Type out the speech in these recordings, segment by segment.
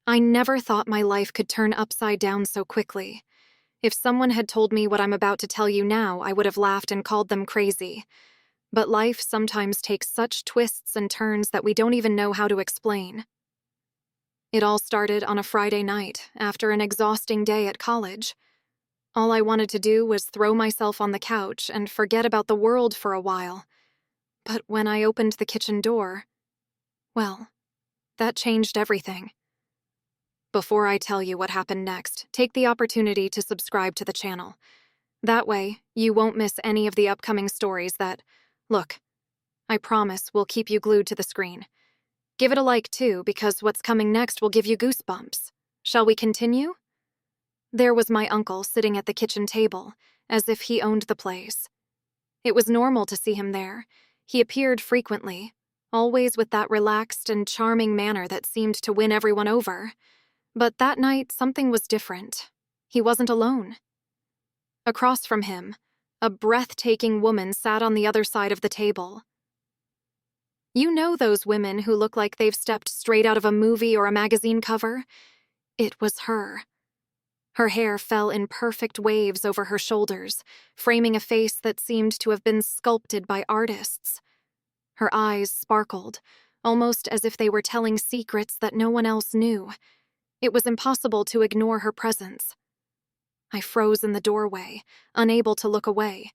I never thought my life could turn upside down so quickly. If someone had told me what I'm about to tell you now, I would have laughed and called them crazy. But life sometimes takes such twists and turns that we don't even know how to explain. It all started on a Friday night, after an exhausting day at college. All I wanted to do was throw myself on the couch and forget about the world for a while. But when I opened the kitchen door, well, that changed everything. Before I tell you what happened next, take the opportunity to subscribe to the channel. That way, you won't miss any of the upcoming stories that, look, I promise will keep you glued to the screen. Give it a like too, because what's coming next will give you goosebumps. Shall we continue? There was my uncle sitting at the kitchen table, as if he owned the place. It was normal to see him there. He appeared frequently, always with that relaxed and charming manner that seemed to win everyone over. But that night, something was different. He wasn't alone. Across from him, a breathtaking woman sat on the other side of the table. You know those women who look like they've stepped straight out of a movie or a magazine cover? It was her. Her hair fell in perfect waves over her shoulders, framing a face that seemed to have been sculpted by artists. Her eyes sparkled, almost as if they were telling secrets that no one else knew. It was impossible to ignore her presence. I froze in the doorway, unable to look away.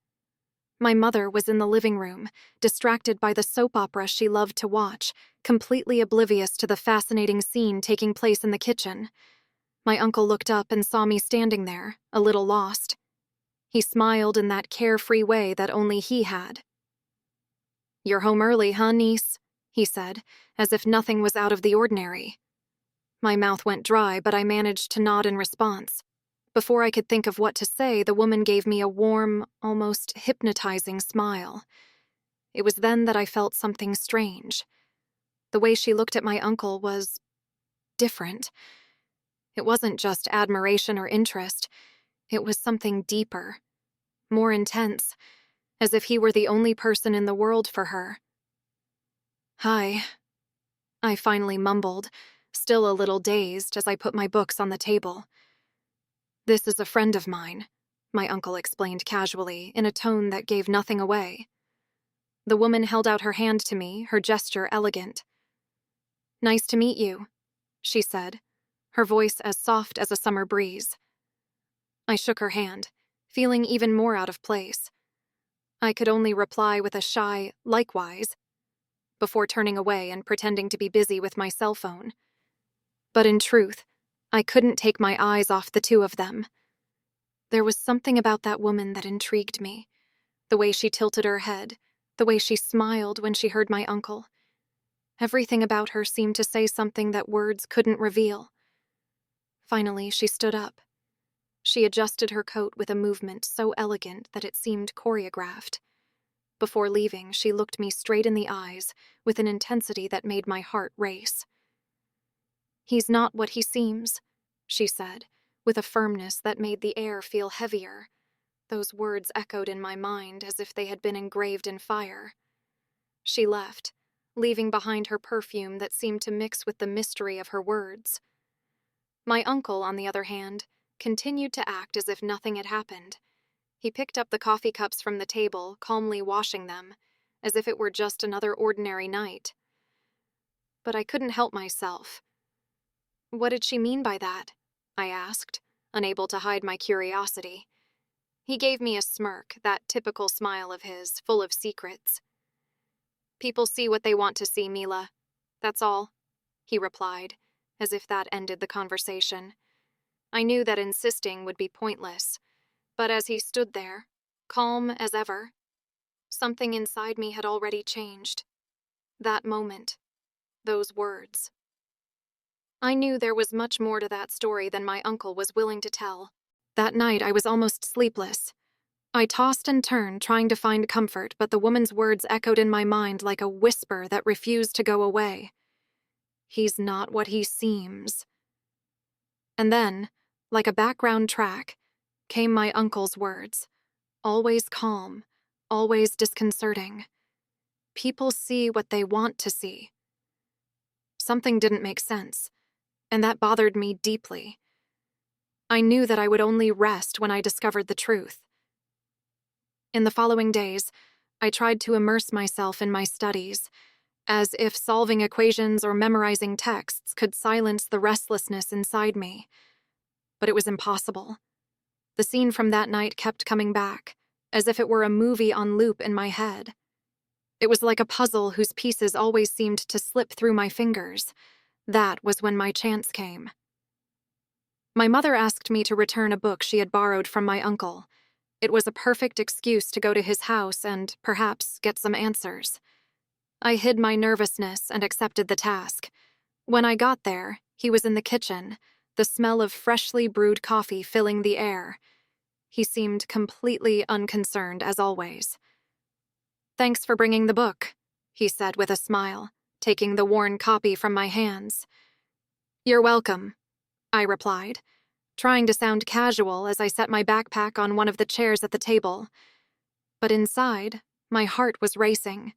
My mother was in the living room, distracted by the soap opera she loved to watch, completely oblivious to the fascinating scene taking place in the kitchen. My uncle looked up and saw me standing there, a little lost. He smiled in that carefree way that only he had. "You're home early, huh, niece?" he said, as if nothing was out of the ordinary. My mouth went dry, but I managed to nod in response. Before I could think of what to say, the woman gave me a warm, almost hypnotizing smile. It was then that I felt something strange. The way she looked at my uncle was different. It wasn't just admiration or interest. It was something deeper, more intense, as if he were the only person in the world for her. "Hi," I finally mumbled, still a little dazed as I put my books on the table. "This is a friend of mine," my uncle explained casually, in a tone that gave nothing away. The woman held out her hand to me, her gesture elegant. "Nice to meet you," she said, her voice as soft as a summer breeze. I shook her hand, feeling even more out of place. I could only reply with a shy, "likewise," before turning away and pretending to be busy with my cell phone. But in truth, I couldn't take my eyes off the two of them. There was something about that woman that intrigued me. The way she tilted her head, the way she smiled when she heard my uncle. Everything about her seemed to say something that words couldn't reveal. Finally, she stood up. She adjusted her coat with a movement so elegant that it seemed choreographed. Before leaving, she looked me straight in the eyes with an intensity that made my heart race. "He's not what he seems," she said, with a firmness that made the air feel heavier. Those words echoed in my mind as if they had been engraved in fire. She left, leaving behind her perfume that seemed to mix with the mystery of her words. My uncle, on the other hand, continued to act as if nothing had happened. He picked up the coffee cups from the table, calmly washing them, as if it were just another ordinary night. But I couldn't help myself. "What did she mean by that?" I asked, unable to hide my curiosity. He gave me a smirk, that typical smile of his, full of secrets. "People see what they want to see, Mila. That's all," he replied, as if that ended the conversation. I knew that insisting would be pointless, but as he stood there, calm as ever, something inside me had already changed. That moment, those words. I knew there was much more to that story than my uncle was willing to tell. That night I was almost sleepless. I tossed and turned, trying to find comfort, but the woman's words echoed in my mind like a whisper that refused to go away. "He's not what he seems." And then, like a background track, came my uncle's words, always calm, always disconcerting. "People see what they want to see." Something didn't make sense. and that bothered me deeply. I knew that I would only rest when I discovered the truth. In the following days, I tried to immerse myself in my studies, as if solving equations or memorizing texts could silence the restlessness inside me. But it was impossible. The scene from that night kept coming back, as if it were a movie on loop in my head. It was like a puzzle whose pieces always seemed to slip through my fingers. That was when my chance came. My mother asked me to return a book she had borrowed from my uncle. It was a perfect excuse to go to his house and, perhaps, get some answers. I hid my nervousness and accepted the task. When I got there, he was in the kitchen, the smell of freshly brewed coffee filling the air. He seemed completely unconcerned, as always. "Thanks for bringing the book," he said with a smile, taking the worn copy from my hands. "You're welcome," I replied, trying to sound casual as I set my backpack on one of the chairs at the table. But inside, my heart was racing.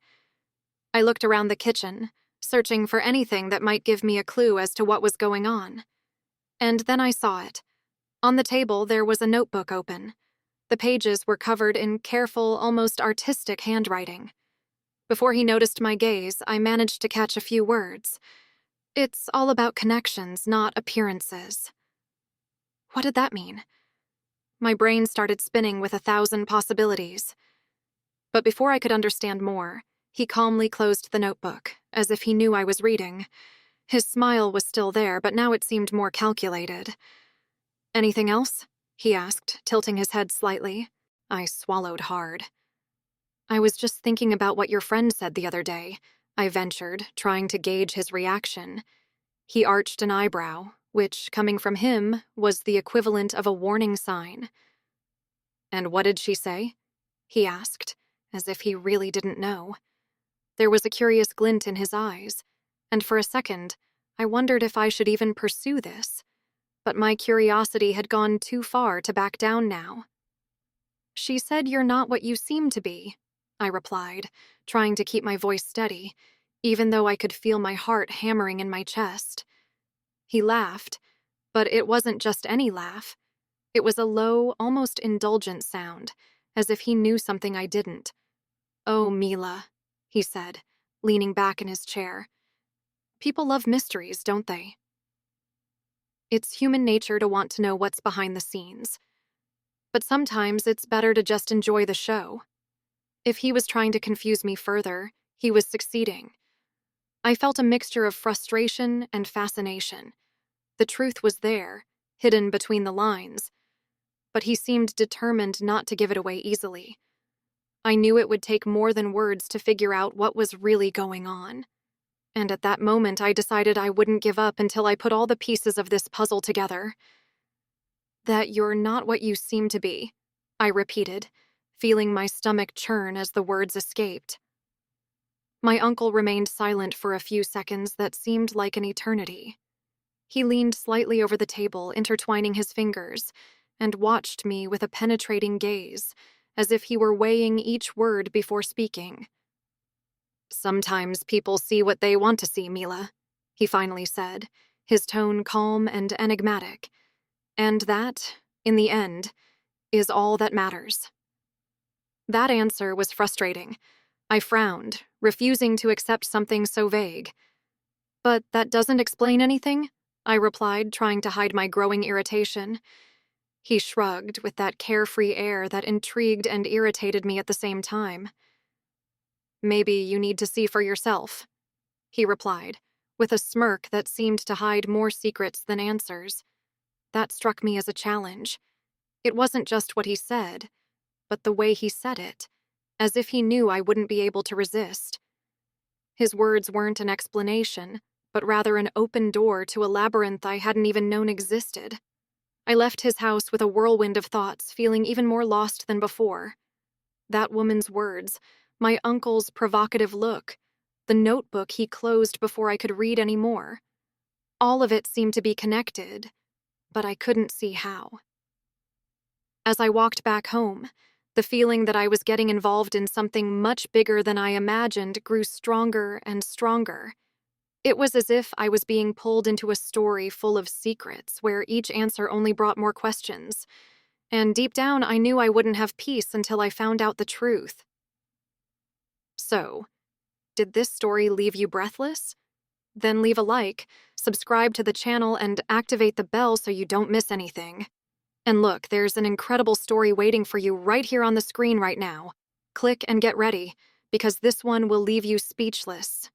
I looked around the kitchen, searching for anything that might give me a clue as to what was going on. And then I saw it. On the table, there was a notebook open. The pages were covered in careful, almost artistic handwriting. Before he noticed my gaze, I managed to catch a few words. "It's all about connections, not appearances." What did that mean? My brain started spinning with 1,000 possibilities. But before I could understand more, he calmly closed the notebook, as if he knew I was reading. His smile was still there, but now it seemed more calculated. "Anything else?" he asked, tilting his head slightly. I swallowed hard. "I was just thinking about what your friend said the other day," I ventured, trying to gauge his reaction. He arched an eyebrow, which, coming from him, was the equivalent of a warning sign. "And what did she say?" he asked, as if he really didn't know. There was a curious glint in his eyes, and for a second, I wondered if I should even pursue this. But my curiosity had gone too far to back down now. "She said you're not what you seem to be," I replied, trying to keep my voice steady, even though I could feel my heart hammering in my chest. He laughed, but it wasn't just any laugh. It was a low, almost indulgent sound, as if he knew something I didn't. "Oh, Mila," he said, leaning back in his chair. "People love mysteries, don't they? It's human nature to want to know what's behind the scenes. But sometimes it's better to just enjoy the show." If he was trying to confuse me further, he was succeeding. I felt a mixture of frustration and fascination. The truth was there, hidden between the lines, but he seemed determined not to give it away easily. I knew it would take more than words to figure out what was really going on. And at that moment, I decided I wouldn't give up until I put all the pieces of this puzzle together. "That you're not what you seem to be," I repeated, feeling my stomach churn as the words escaped. My uncle remained silent for a few seconds that seemed like an eternity. He leaned slightly over the table, intertwining his fingers, and watched me with a penetrating gaze, as if he were weighing each word before speaking. "Sometimes people see what they want to see, Mila," he finally said, his tone calm and enigmatic. "And that, in the end, is all that matters." That answer was frustrating. I frowned, refusing to accept something so vague. "But that doesn't explain anything?" I replied, trying to hide my growing irritation. He shrugged with that carefree air that intrigued and irritated me at the same time. "Maybe you need to see for yourself," he replied, with a smirk that seemed to hide more secrets than answers. That struck me as a challenge. It wasn't just what he said, but the way he said it, as if he knew I wouldn't be able to resist. His words weren't an explanation, but rather an open door to a labyrinth I hadn't even known existed. I left his house with a whirlwind of thoughts, feeling even more lost than before. That woman's words, my uncle's provocative look, the notebook he closed before I could read any more. All of it seemed to be connected, but I couldn't see how. As I walked back home, the feeling that I was getting involved in something much bigger than I imagined grew stronger and stronger. It was as if I was being pulled into a story full of secrets where each answer only brought more questions. And deep down, I knew I wouldn't have peace until I found out the truth. So, did this story leave you breathless? Then leave a like, subscribe to the channel, and activate the bell so you don't miss anything. And look, there's an incredible story waiting for you right here on the screen right now. Click and get ready, because this one will leave you speechless.